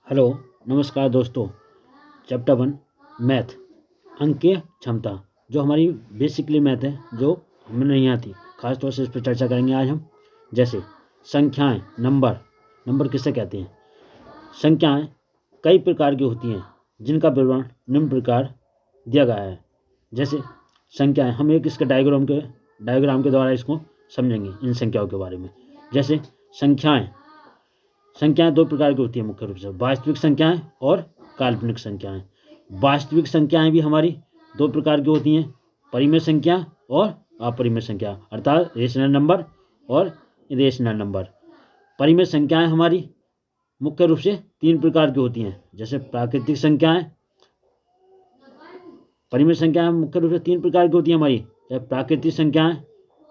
Hello, नमस्कार दोस्तों। Chapter 1 math, अंकीय क्षमता, जो हमारी बेसिकली मैथ है, जो हमें नहीं आती, खास तौर से इस पर चर्चा करेंगे आज हम। जैसे संख्याएं, नंबर किसे कहते हैं। संख्याएं कई प्रकार की होती हैं जिनका विवरण निम्न प्रकार दिया गया है। जैसे संख्याएं, हम एक इसके डायग्राम के द्वारा इसको समझेंगे इन संख्याओं के बारे में। जैसे संख्याएं दो प्रकार की होती हैं मुख्य रूप से, वास्तविक संख्याएं और काल्पनिक संख्याएं। वास्तविक संख्याएं भी हमारी दो प्रकार की होती हैं, परिमेय संख्या और अपरिमेय संख्या, अर्थात रेशनल नंबर और इरेशनल नंबर। परिमेय संख्याएं हमारी मुख्य रूप से तीन प्रकार की होती हैं। जैसे प्राकृतिक संख्याएं, परिमेय संख्याएं मुख्य रूप से तीन प्रकार की होती हैं हमारी, जैसे प्राकृतिक संख्याएं,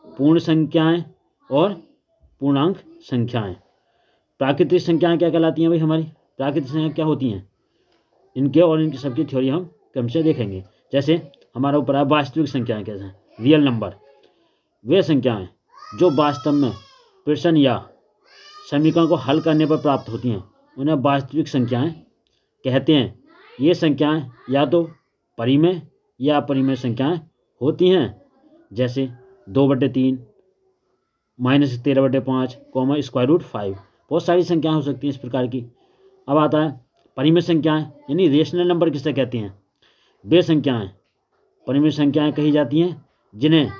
पूर्ण संख्याएं और पूर्णांक संख्याएं। प्राकृतिक संख्याएं क्या कहलाती हैं भाई हमारी। प्राकृतिक संख्याएं क्या होती हैं, इनके और इनकी सबकी थ्योरी हम क्रम से देखेंगे। जैसे हमारा ऊपर है वास्तविक संख्याएं, कैसे रियल नंबर। वे संख्याएं जो वास्तव में प्रश्न या समीकरण को हल करने पर प्राप्त होती हैं उन्हें वास्तविक संख्याएं कहते हैं। ये संख्याएं या तो परिमेय या अपरिमेय संख्याएं होती हैं। जैसे 2/3, -13/5, स्क्वायर रूट 5। बहुत सारी संख्याएं हो सकती हैं इस प्रकार की। अब आता है परिमेय संख्याएं, यानी रेशनल नंबर किसे कहते हैं। वे संख्याएं परिमेय संख्याएं कही जाती हैं जिन्हें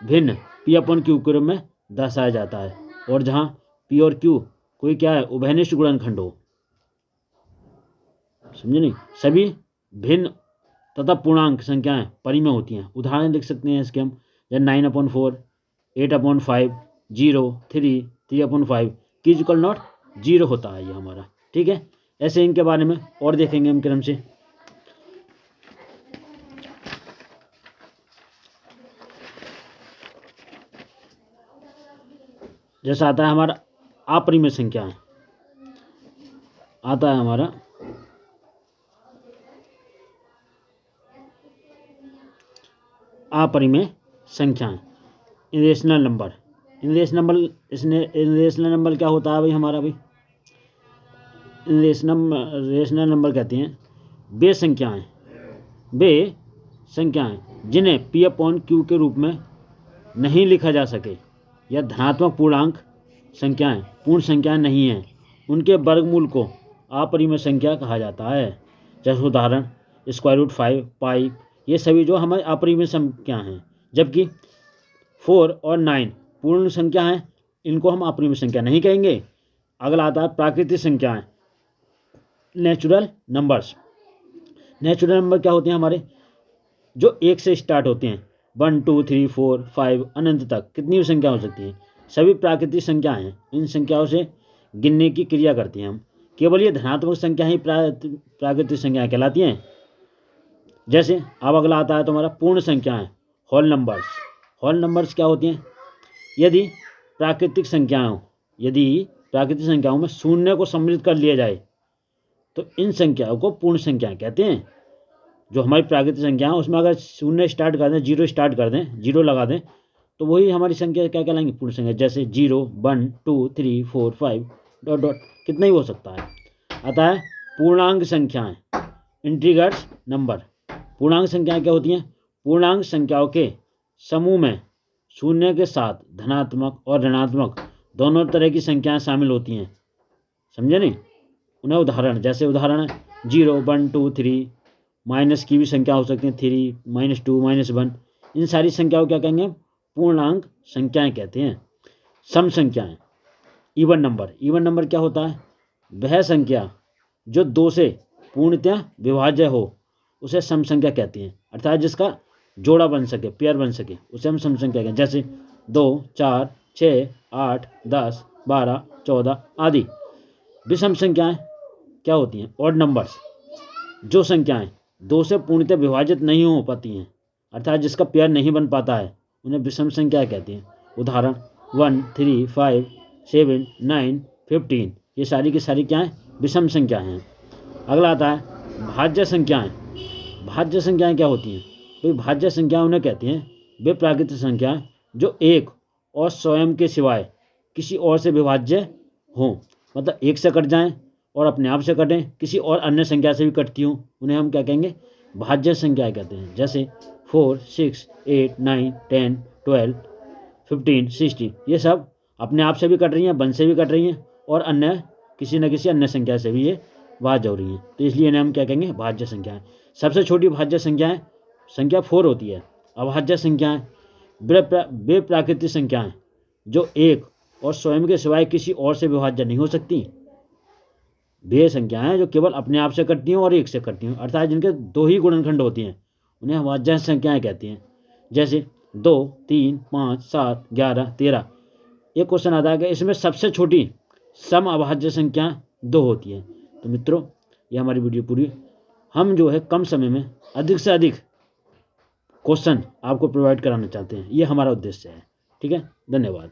भिन्न P/Q के रूप में दर्शाया जाता है, और जहां P और Q कोई क्या है, उभयनिष्ठ गुणनखंड हो। समझे नहीं। सभी भिन्न तथा पूर्णांक संख्याएं परिमेय होती हैं। उदाहरण लिख सकते हैं इसके हम, जैसे 9/4, 8/5, 0, 3, 3/5 की इक्वल नॉट 0 होता है ये हमारा। ठीक है, ऐसे इनके बारे में और देखेंगे हम क्रम से। जैसा आता है हमारा अपरिमेय संख्याएं, आता है हमारा अपरिमेय संख्याएं, इरेशनल नंबर। इरेशनल नंबर क्या होता है भाई हमारा भाई। रेशनल नंबर कहते हैं वे संख्याएं जिन्हें P/Q के रूप में नहीं लिखा जा सके, या धनात्मक पूर्णांक संख्याएं पूर्ण संख्याएं नहीं हैं, उनके वर्गमूल को अपरिमेय संख्या कहा जाता है। जैसे उदाहरण स्क्वायर रूट 5, पाई, ये सभी जो हमारे अपरिमेय संख्या हैं। जबकि 4 और 9 पूर्ण संख्या हैं, इनको हम अपरिमेय संख्या नहीं कहेंगे। अगला आता है प्राकृतिक संख्याएं, नेचुरल नंबर्स। नेचुरल नंबर क्या होते हैं हमारे, जो 1 से स्टार्ट होते हैं, 1, 2, 3, 4, 5 अनंत तक कितनी भी संख्या हो सकती है। सभी प्राकृतिक संख्याएं हैं, इन संख्याओं से गिनने की क्रिया करते हैं हम। केवल ये धनात्मक संख्या ही प्राकृतिक संख्याएं कहलाती हैं। जैसे अब अगला आता है तुम्हारा पूर्ण संख्याएं, होल नंबर्स। होल नंबर्स क्या होती हैं, यदि प्राकृतिक संख्याओं में शून्य को सम्मिलित कर लिया जाए तो इन संख्याओं को पूर्ण संख्याएं कहते हैं। जो हमारी प्राकृतिक संख्या है उसमें अगर शून्य स्टार्ट कर दें, 0 स्टार्ट कर दें, 0 लगा दें, तो वही हमारी संख्या क्या कहलाएंगी, पूर्ण संख्या। जैसे 0, 1, 2, 3, 4, 5 ... कितना ही हो सकता है। आता है पूर्णांक संख्याएं, इंटीजर्स नंबर। पूर्णांक संख्याएं क्या होती हैं, पूर्णांक संख्याओं के समूह में शून्य के साथ धनात्मक और ऋणात्मक दोनों तरह की संख्याएं शामिल होती हैं। समझे नहीं। उन्हें उदाहरण, जैसे उदाहरण है 0, 1, 2, 3, माइनस की भी संख्या हो सकती है, 3, -2, -1। इन सारी संख्याओं क्या कहेंगे, पूर्णांक संख्याएं कहते हैं। सम संख्याएं, इवन नंबर क्या होता है, वह संख्या जो 2 से पूर्णतः विभाज्य हो उसे सम संख्या कहते हैं। अर्थात जिसका जोड़ा बन सके, पेयर बन सके, उसे हम सम संख्या कहते हैं। जैसे 2, 4, 6, 8, 10, 12, 14 आदि। विषम संख्याएं क्या होती हैं, ऑड नंबर्स। जो संख्याएं 2 से पूर्णतः विभाजित नहीं हो पाती हैं, अर्थात जिसका पेयर नहीं बन पाता है, उन्हें विषम संख्या कहते हैं। उदाहरण 1, 3, 5, 7, 9, 15, ये सारी की सारी क्या हैं, विषम संख्या हैं। अगला आता है भाज्य संख्याएं। भाज्य संख्याएं क्या होती हैं, तो भाज्य संख्याएं उन्हें कहते हैं वे प्राकृतिक संख्याएं जो एक और स्वयं के सिवाय किसी और से विभाज्य हों, मतलब एक से कट जाएं और अपने आप से कटें, किसी और अन्य संख्या से भी कटती हूँ, उन्हें हम क्या कहेंगे, भाज्य संख्या कहते हैं। जैसे 4, 6, 8, 9, 10, 12, 15, 16, ये सब अपने आप से भी कट रही हैं, वन से भी कट रही हैं, और अन्य किसी न किसी अन्य संख्या से भी ये भाज्य हो रही हैं, तो इसलिए इन्हें हम क्या कहेंगे, भाज्य संख्याएं। सबसे छोटी भाज्य संख्याएं संख्या 4 होती है। अभाज्य संख्याएं वे प्राकृतिक संख्याएं जो एक और स्वयं के सिवाय किसी और से विभाज्य नहीं हो सकती। वे संख्याएं जो केवल अपने आप से कटती हैं और एक से कटती हैं, अर्थात जिनके 2 ही गुणनखंड होती हैं, उन्हें अभाज्य संख्याएं कहती हैं। जैसे 2, 3, 5, 7, 11, 13। एक क्वेश्चन आता है कि इसमें सबसे छोटी सम अभाज्य संख्या 2 होती है। तो मित्रों, ये हमारी वीडियो पूरी। हम जो है कम समय में अधिक से अधिक क्वेश्चन आपको प्रोवाइड कराना चाहते हैं, ये हमारा उद्देश्य है। ठीक है, धन्यवाद।